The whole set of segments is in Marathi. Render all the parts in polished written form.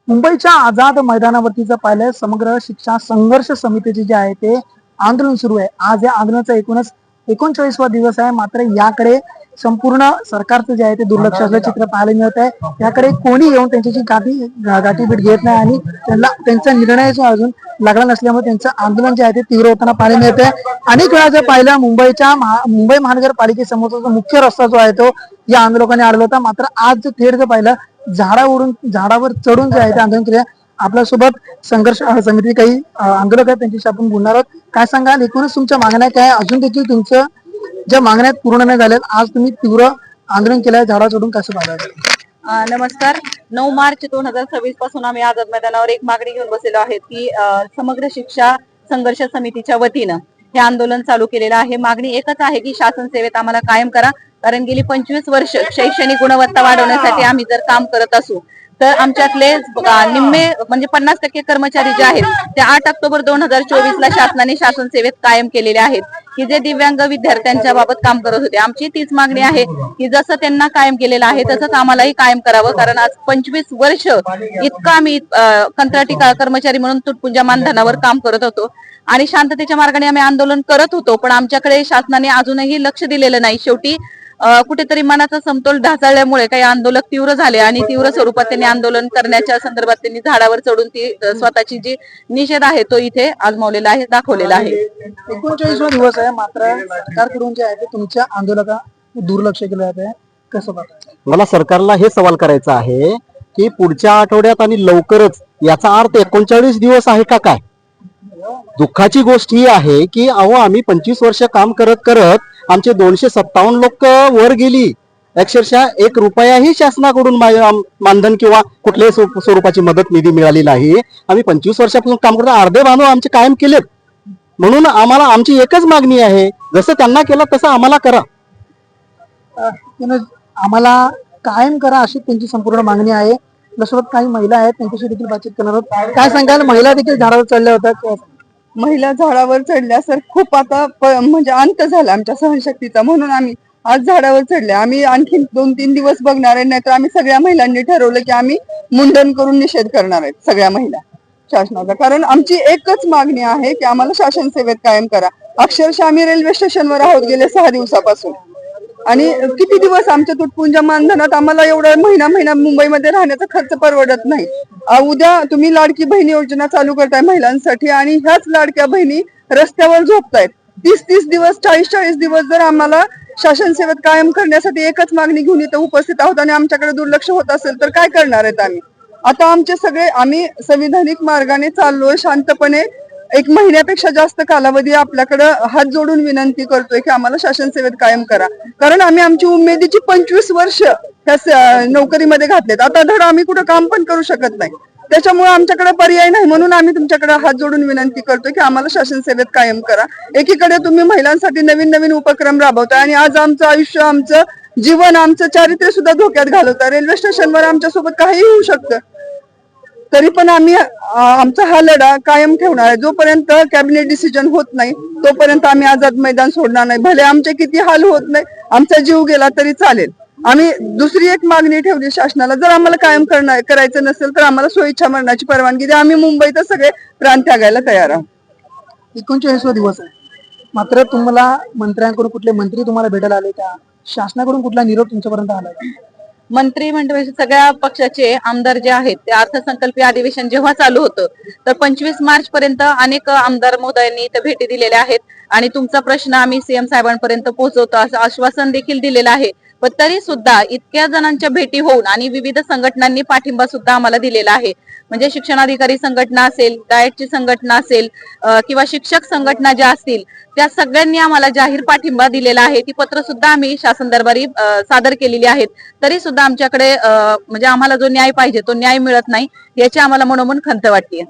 मुंबईच्या आझाद मैदानावरतीचं पाहिलं समग्र शिक्षा संघर्ष समितीचे जे आहे ते आंदोलन सुरू आहे. आज या आंदोलनाचा 39वा दिवस आहे. मात्र याकडे संपूर्ण सरकारचं जे आहे ते दुर्लक्षाचं चित्र पाहायला मिळत आहे. याकडे कोणी येऊन त्यांच्याशी गाठीभेट घेत नाही आणि त्यांचा निर्णय जो अजून लागला नसल्यामुळे त्यांचं आंदोलन जे आहे ते तीव्र होताना पाहायला मिळत आहे. अनेक वेळा जर पाहिलं मुंबई महानगरपालिकेसमोरचा जो मुख्य रस्ता जो आहे तो या आंदोलकांनी अडवला होता. मात्र आज जर थेट जर पाहिलं झाडावर चढून जे आहे ते आंदोलन केले. आपल्यासोबत संघर्ष समिती काही आंदोलक आहेत, त्यांच्याशी आपण बोलणार आहोत. काय सांगाल, एकूणच तुमच्या मागण्या काय, अजून देखील तुमचं ज्या मागण्या पूर्ण नाही झाल्यात, आज तुम्ही तीव्र आंदोलन केलंय, झाडा चढून कसं पाहिलं? नमस्कार. 9 मार्च 2026 पासून आम्ही आझाद मैदानावर एक मागणी घेऊन बसलेलो आहे की समग्र शिक्षा संघर्ष समितीच्या वतीनं हे आंदोलन चालू केलेलं आहे. मागणी एकच आहे की शासन सेवेत आम्हाला कायम करा, कारण गेली 25 वर्ष शैक्षणिक गुणवत्ता वाढवण्यासाठी आम्ही जर काम करत असू तर आमच्यातले निम्मे म्हणजे 50% कर्मचारी जे आहेत ते 8 ऑक्टोबर 2024 ला शासनाने शासन सेवेत कायम केलेले आहेत की जे दिव्यांग विद्यार्थ्यांच्या बाबत काम करत होते. आमची तीच मागणी आहे की जसं त्यांना कायम केलेलं आहे तसंच आम्हालाही कायम करावं, कारण आज 25 वर्ष इतकं आम्ही कंत्राटी कर्मचारी म्हणून तुटपुंजा मानधनावर काम करत होतो आणि शांततेच्या मार्गाने आम्ही आंदोलन करत होतो, पण आमच्याकडे शासनाने अजूनही लक्ष दिलेलं नाही. शेवटी कुठेतरी मनाचा समतोल ढासळल्यामुळे काही आंदोलक तीव्र झाले आणि तीव्र स्वरूपात त्यांनी आंदोलन करण्याच्या संदर्भात त्यांनी झाडावर चढून ती स्वतःची जी निषेध आहे तो इथे आजमावलेला आहे, दाखवलेला आहे. 39वा दिवस आहे, मात्र सरकारकडून जे आहे ते तुमच्या आंदोलका दुर्लक्ष केलं जात आहे, कसं बघा? मला सरकारला हे सवाल करायचा आहे की पुढच्या आठवड्यात आणि लवकरच याचा अर्थ 39 दिवस आहे का काय? दुःखाची गोष्ट ही आहे की आम्ही 25 वर्ष काम करत करत आमचे 257 लोक वर गेली. अक्षरशः 1 रुपयाही शासनाकडून मानधन किंवा कुठल्याही स्वरूपाची मदत निधी मिळाली नाही. आम्ही 25 वर्षापासून काम करतो, अर्धे बांधव आमचे कायम केलेत. म्हणून आम्हाला आमची एकच मागणी आहे, जसं त्यांना केलं तसं आम्हाला करा. आम्हाला कायम करा अशी त्यांची संपूर्ण मागणी आहे. आपल्यासोबत काही महिला आहेत, त्यांच्याशी देखील बातचीत करणार आहोत. काय सांगाल, महिला देखील झाडावर चढल्या होत्या? महिला झाडावर चढल्या सर, खूप आता म्हणजे अंत झाला आमच्या सहनशक्तीचा, म्हणून आम्ही आज झाडावर चढले. आम्ही आणखी 2-3 दिवस बघणार आहे, नाहीतर आम्ही सगळ्या महिलांनी ठरवलं की आम्ही मुंडन करून निषेध करणार आहेत सगळ्या महिला शासनाचा. कारण आमची एकच मागणी आहे की आम्हाला शासन सेवेत कायम करा. अक्षरशः आम्ही रेल्वे स्टेशनवर आहोत गेले 6 दिवसापासून आणि किती दिवस आमच्या तुटपुंजा मानधनात आम्हाला एवढा महिना मुंबईमध्ये राहण्याचा खर्च परवडत नाही. उद्या तुम्ही लाडकी बहिणी योजना चालू करताय महिलांसाठी आणि ह्याच लाडक्या बहिणी रस्त्यावर झोपतायत. 30-30 दिवस 40-40 दिवस जर आम्हाला शासन सेवेत कायम करण्यासाठी एकच मागणी घेऊन इथं उपस्थित आहोत आणि आमच्याकडे दुर्लक्ष होत असेल तर काय करणार आहेत आम्ही? आता आमचे सगळे आम्ही संविधानिक मार्गाने चाललोय शांतपणे. 1 महिन्यापेक्षा जास्त कालावधी आपल्याकडे हात जोडून विनंती करतोय की आम्हाला शासन सेवेत कायम करा, कारण आम्ही आमची उमेदीची 25 वर्ष त्या नोकरीमध्ये घातलेत. आता धड आम्ही कुठं काम पण करू शकत नाही, त्याच्यामुळे आमच्याकडे पर्याय नाही. म्हणून आम्ही तुमच्याकडे हात जोडून विनंती करतोय की आम्हाला शासन सेवेत कायम करा. एकीकडे तुम्ही महिलांसाठी नवीन उपक्रम राबवताय आणि आज आमचं आयुष्य, आमचं जीवन, आमचं चारित्र्य सुद्धा धोक्यात घालवताय. रेल्वे स्टेशनवर आमच्यासोबत काहीही होऊ शकतं, तरी पण आम्ही आमचा हा लढा कायम ठेवणार आहे. जोपर्यंत कॅबिनेट डिसिजन होत नाही तोपर्यंत आम्ही आझाद मैदान सोडणार नाही. भले आमचे किती हाल होत नाही, आमचा जीव गेला तरी चालेल. आम्ही दुसरी एक मागणी ठेवली शासनाला, जर आम्हाला कायम करायचं नसेल तर आम्हाला स्वइच्छा मरणाची परवानगी द्या. आम्ही मुंबईत सगळे प्राण त्यागायला तयार आहोत. 39वा दिवस आहे, मात्र तुम्हाला मंत्र्यांकडून कुठले मंत्री तुम्हाला भेटायला आले का? शासनाकडून कुठला निरोप तुमच्यापर्यंत आला का? मंत्री म्हणजे सगळ्या पक्षाचे आमदार जे आहेत ते अर्थसंकल्पीय अधिवेशन जेव्हा चालू होतं तर 25 मार्च पर्यंत अनेक आमदार महोदयांनी इथे भेटी दिलेल्या आहेत आणि तुमचा प्रश्न आम्ही सीएम साहेबांपर्यंत पोहोचवतो असं आश्वासन देखील दिलेलं आहे. पण तरी सुद्धा इतक्या जणांच्या भेटी होऊन आणि विविध संघटनांनी पाठिंबा सुद्धा आम्हाला दिलेला आहे. म्हणजे शिक्षणाधिकारी संघटना असेल, डाएटची संघटना असेल किंवा शिक्षक संघटना ज्या असतील त्या सगळ्यांनी आम्हाला जाहीर पाठिंबा दिलेला आहे. ती पत्र सुद्धा आम्ही शासन दरबारी सादर केलेली आहेत. तरी सुद्धा आमच्याकडे म्हणजे आम्हाला जो न्याय पाहिजे तो न्याय मिळत नाही, याची आम्हाला मनोमन खंत वाटते.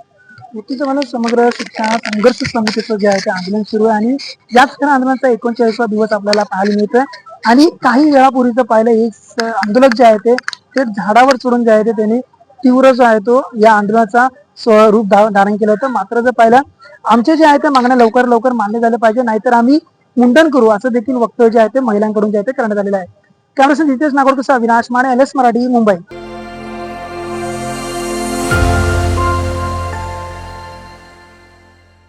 समग्र शिक्षा संघर्ष समितीचं जे आहे ते आंदोलन सुरू आहे आणि याच आंदोलनाचा 39वा दिवस आपल्याला पाहायला मिळतं. आणि काही वेळापूर्वीचं पाहिलं, एक आंदोलक जे आहे ते झाडावर चढून जे आहे ते त्यांनी तीव्र जो आहे तो या आंदोलनाचा स्वरूप धारण केलं होतं. मात्र जर पाहिलं, आमचे जे आहे ते मागण्या लवकर मान्य झालं पाहिजे, नाहीतर आम्ही मुंडन करू असं देखील वक्तव्य जे आहे ते महिलांकडून जे आहे ते करण्यात आलेलं आहे. Camera person Nitesh Nagodkar, Avinash Mane, LS Marathi, Mumbai.